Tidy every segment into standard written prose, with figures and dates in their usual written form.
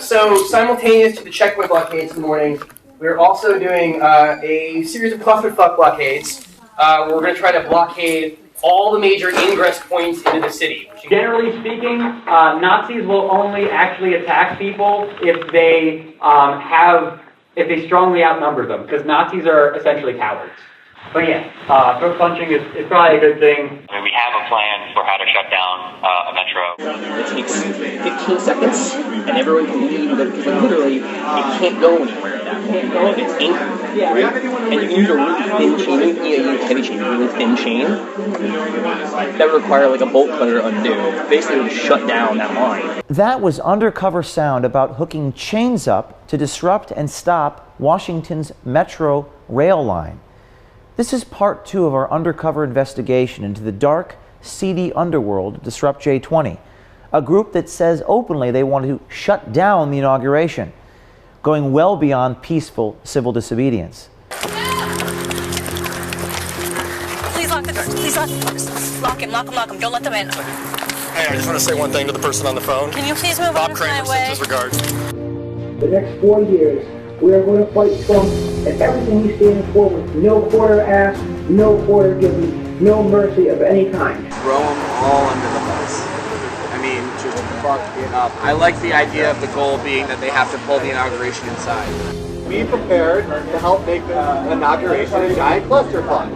So simultaneous to the checkpoint blockades in the morning, we're also doing a series of clusterfuck blockades where we're going to try to blockade all the major ingress points into the city. Generally speaking, Nazis will only actually attack people if they strongly outnumber them, because Nazis are essentially cowards. But yeah, throat punching is probably a good thing. I mean, we have a plan for how to shut down a metro. It takes 15 seconds, and everyone can leave, because literally, it can't go anywhere at that point. And if it's ink, right, and you can use a really thin chain, you can use heavy chain, a really thin chain, that would require like a bolt cutter to undo. Basically, it would shut down that line. That was undercover sound about hooking chains up to disrupt and stop Washington's metro rail line. This is part 2 of our undercover investigation into the dark, seedy underworld of Disrupt J20, a group that says openly they want to shut down the inauguration, going well beyond peaceful civil disobedience. Please lock the doors. Please lock the doors. Lock him, lock him, lock him. Don't let them in. Hey, I just want to say one thing to the person on the phone. Can you please move out of my way? Bob Kramer sends his regards. The next 4 years, we are going to fight Trump and everything he's standing for with no quarter ass, no quarter given, no mercy of any kind. Throw them all under the bus. I mean, just fuck it up. I like the idea of the goal being that they have to pull the inauguration inside. Be prepared to help make the inauguration a giant clusterfuck.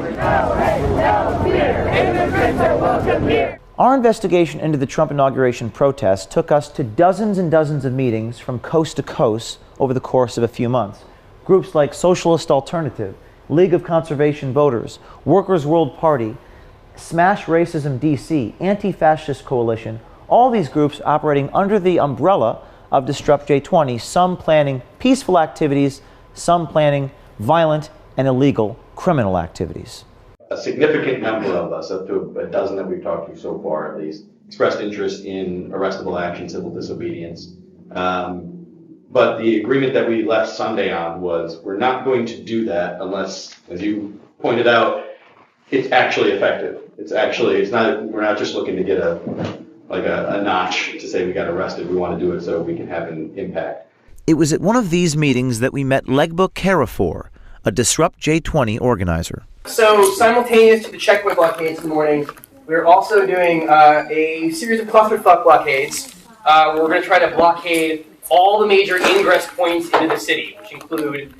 Our investigation into the Trump inauguration protests took us to dozens and dozens of meetings from coast to coast over the course of a few months. Groups like Socialist Alternative, League of Conservation Voters, Workers' World Party, Smash Racism DC, Anti-Fascist Coalition, all these groups operating under the umbrella of Disrupt J20, some planning peaceful activities, some planning violent and illegal criminal activities. A significant number of us, up to a dozen that we've talked to so far at least, expressed interest in arrestable action, civil disobedience. But the agreement that we left Sunday on was we're not going to do that unless, as you pointed out, it's actually effective. We're not just looking to get a notch to say we got arrested. We want to do it so we can have an impact. It was at one of these meetings that we met Legba Carafor, a Disrupt J20 organizer. So simultaneous to the checkpoint blockades in the morning, we're also doing a series of clusterfuck blockades where we're going to try to blockade all the major ingress points into the city, which include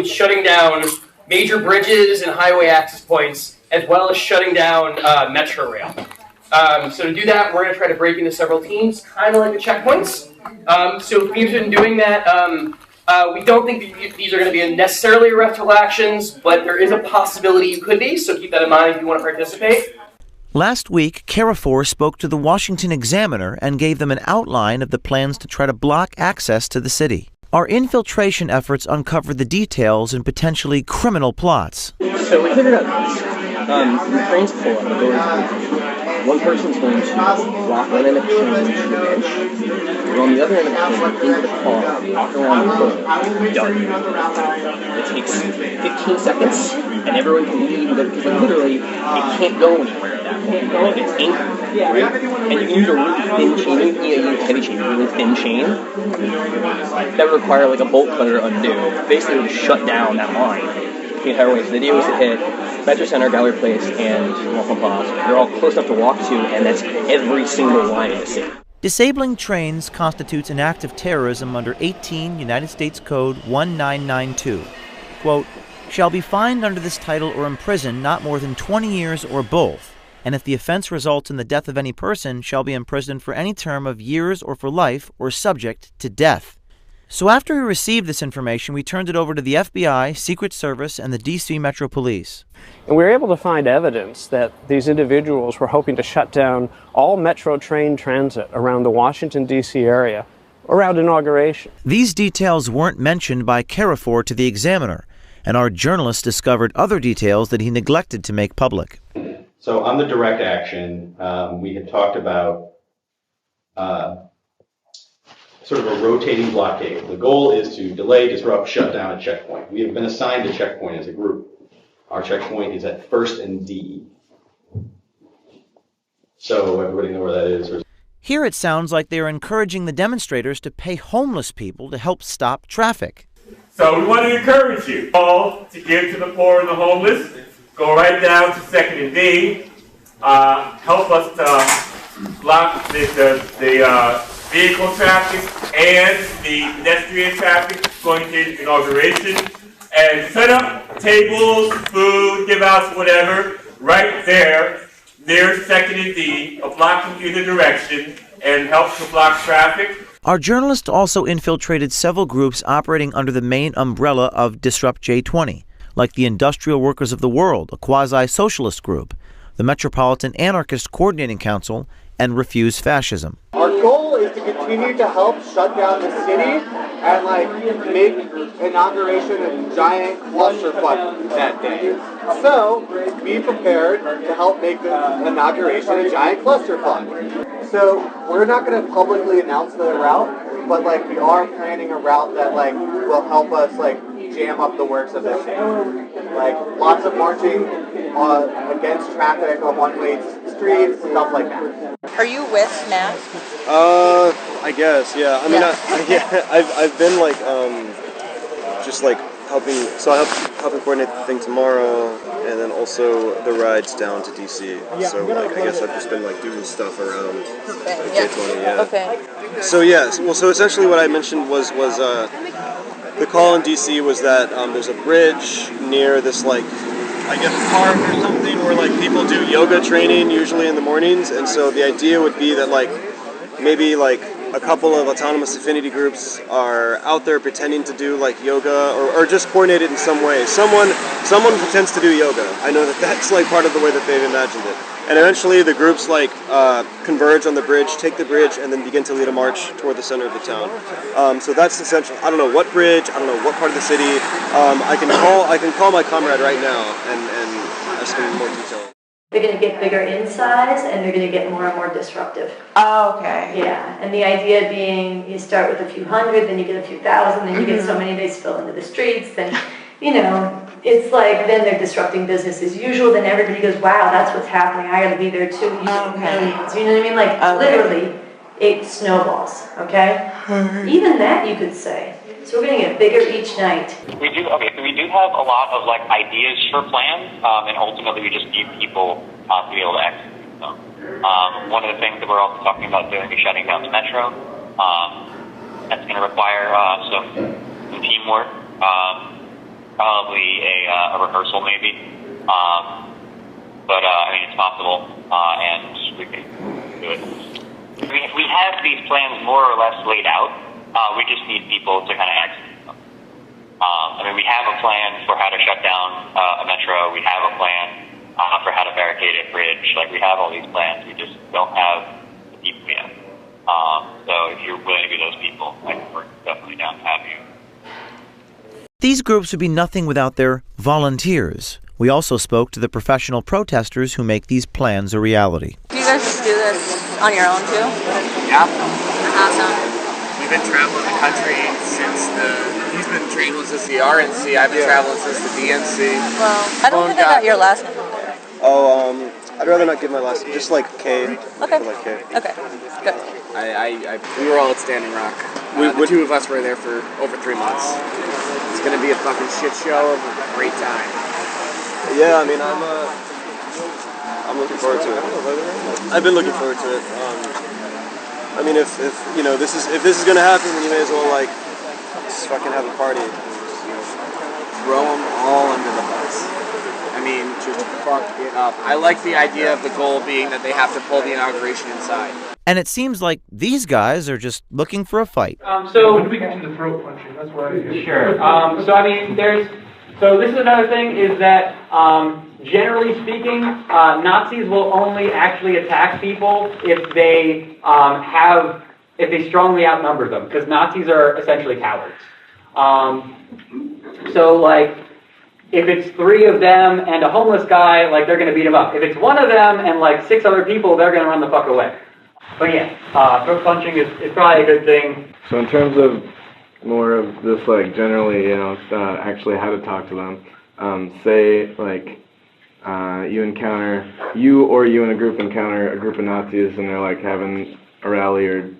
shutting down major bridges and highway access points, as well as shutting down metro rail. So to do that, we're going to try to break into several teams, kind of like the checkpoints. So if we're interested in doing that, we don't think that these are going to be necessarily arrestable actions, but there is a possibility you could be, so keep that in mind if you want to participate. Last week, Carafor spoke to the Washington Examiner and gave them an outline of the plans to try to block access to the city. Our infiltration efforts uncovered the details and potentially criminal plots. So we figured out the trains pull up, the doors. One person's going to walk one end of the chain into the bench, and on the other end of the chain, into the car, walk around the corner, done. It takes 15 seconds, and everyone can leave, because literally, it can't go anywhere at that point. And if it's ink, right, and you can use a really thin chain, you can use a heavy chain, a really thin chain, that would require like a bolt cutter to undo. Basically, it would shut down that line. The entire way. So the idea was to hit Metro Center, Gallery Place, and Waffle Plaza. They're all close enough to walk to, and that's every single line in the city. Disabling trains constitutes an act of terrorism under 18 United States Code 1992. Quote, shall be fined under this title or imprisoned not more than 20 years or both, and if the offense results in the death of any person, shall be imprisoned for any term of years or for life or subject to death. So after we received this information, we turned it over to the FBI, Secret Service, and the D.C. Metro Police. And we were able to find evidence that these individuals were hoping to shut down all Metro train transit around the Washington, D.C. area around inauguration. These details weren't mentioned by Carafor to the Examiner, and our journalist discovered other details that he neglected to make public. So on the direct action, we had talked about sort of a rotating blockade. The goal is to delay, disrupt, shut down a checkpoint. We have been assigned a checkpoint as a group. Our checkpoint is at 1st and D. So everybody know where that is? Here it sounds like they are encouraging the demonstrators to pay homeless people to help stop traffic. So we want to encourage you all to give to the poor and the homeless. Go right down to 2nd and D. Help us to block the vehicle traffic and the pedestrian traffic going to Inauguration. And set up tables, food, give outs, whatever, right there near 2nd and D, a block in either direction, and help to block traffic. Our journalist also infiltrated several groups operating under the main umbrella of Disrupt J20, like the Industrial Workers of the World, a quasi-socialist group, the Metropolitan Anarchist Coordinating Council, and Refuse Fascism. Our goal is to continue to help shut down the city and make Inauguration a giant clusterfuck that day. So be prepared to help make the Inauguration a giant clusterfuck. So we're not going to publicly announce the route, but we are planning a route that will help us jam up the works of this thing. Lots of marching against traffic on one-way streets, stuff like that. Are you with Matt? I guess, yeah. I mean, I've been just helping. So I helping coordinate the thing tomorrow, and then also the rides down to DC. So I guess I've just been doing stuff around J20. Yeah. Okay. So yeah. Well, so essentially what I mentioned was the call in DC was that there's a bridge near this I guess park or something where people do yoga training usually in the mornings, and so the idea would be that maybe a couple of autonomous affinity groups are out there pretending to do yoga or just coordinated in some way. Someone pretends to do yoga. I know that's part of the way that they've imagined it. And eventually the groups converge on the bridge, take the bridge, and then begin to lead a march toward the center of the town. So that's essential. I don't know what bridge, I don't know what part of the city. I can call my comrade right now and ask him more detail. They're going to get bigger in size, and they're going to get more and more disruptive. Oh, okay. Yeah, and the idea being you start with a few hundred, then you get a few thousand, then you get so many they spill into the streets, then, it's then they're disrupting business as usual, then everybody goes, wow, that's what's happening, I got to be there too, millions, you know what I mean? Literally, it snowballs, okay? Even that you could say. So we're going to get bigger each night. We do have a lot of ideas for plans, and ultimately we just need people to be able to execute them. One of the things that we're also talking about doing is shutting down the metro. That's going to require some teamwork, probably a rehearsal maybe. But it's possible, and we can do it. We have these plans more or less laid out. We just need people to kind of execute them. We have a plan for how to shut down a metro. We have a plan for how to barricade a bridge. We have all these plans. We just don't have the people yet. So if you're willing to be those people, we're definitely down to have you. These groups would be nothing without their volunteers. We also spoke to the professional protesters who make these plans a reality. You guys just do this on your own too? Yeah. Awesome. We've been traveling the country since he's been traveling since the RNC, I've been traveling since the DNC. Well, I don't think I got your last name there. Oh, I'd rather not give my last name, just K. Okay. K. Okay, good. We were all at Standing Rock. The two of us were there for over 3 months. It's going to be a fucking shit show of a great time. Yeah, I'm looking forward to it. I've been looking forward to it. If this is gonna happen, then you may as well just fucking have a party. Throw them all under the bus. Just fuck it up. I like the idea of the goal being that they have to pull the inauguration inside. And it seems like these guys are just looking for a fight. So when we get to the throat punching, that's what I do. Sure. So this is another thing is that generally speaking, Nazis will only actually attack people if they strongly outnumber them, because Nazis are essentially cowards. If it's 3 of them and a homeless guy, they're going to beat him up. If it's 1 of them and 6 other people, they're going to run the fuck away. But yeah, throat punching is probably a good thing. So in terms of more of this, generally, actually how to talk to them, say, you and a group encounter a group of Nazis, and they're, having a rally or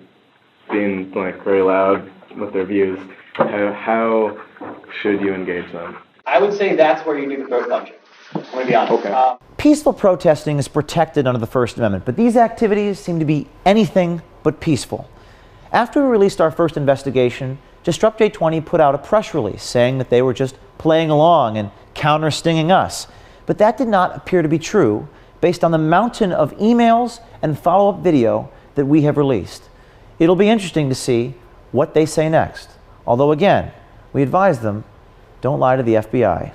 being like very loud with their views, how should you engage them? I would say that's where you do the throat punching. I'm going to be honest. Okay. Peaceful protesting is protected under the First Amendment, but these activities seem to be anything but peaceful. After we released our first investigation, Disrupt J20 put out a press release saying that they were just playing along and counter-stinging us. But that did not appear to be true based on the mountain of emails and follow-up video that we have released. It'll be interesting to see what they say next. Although again, we advise them, don't lie to the FBI.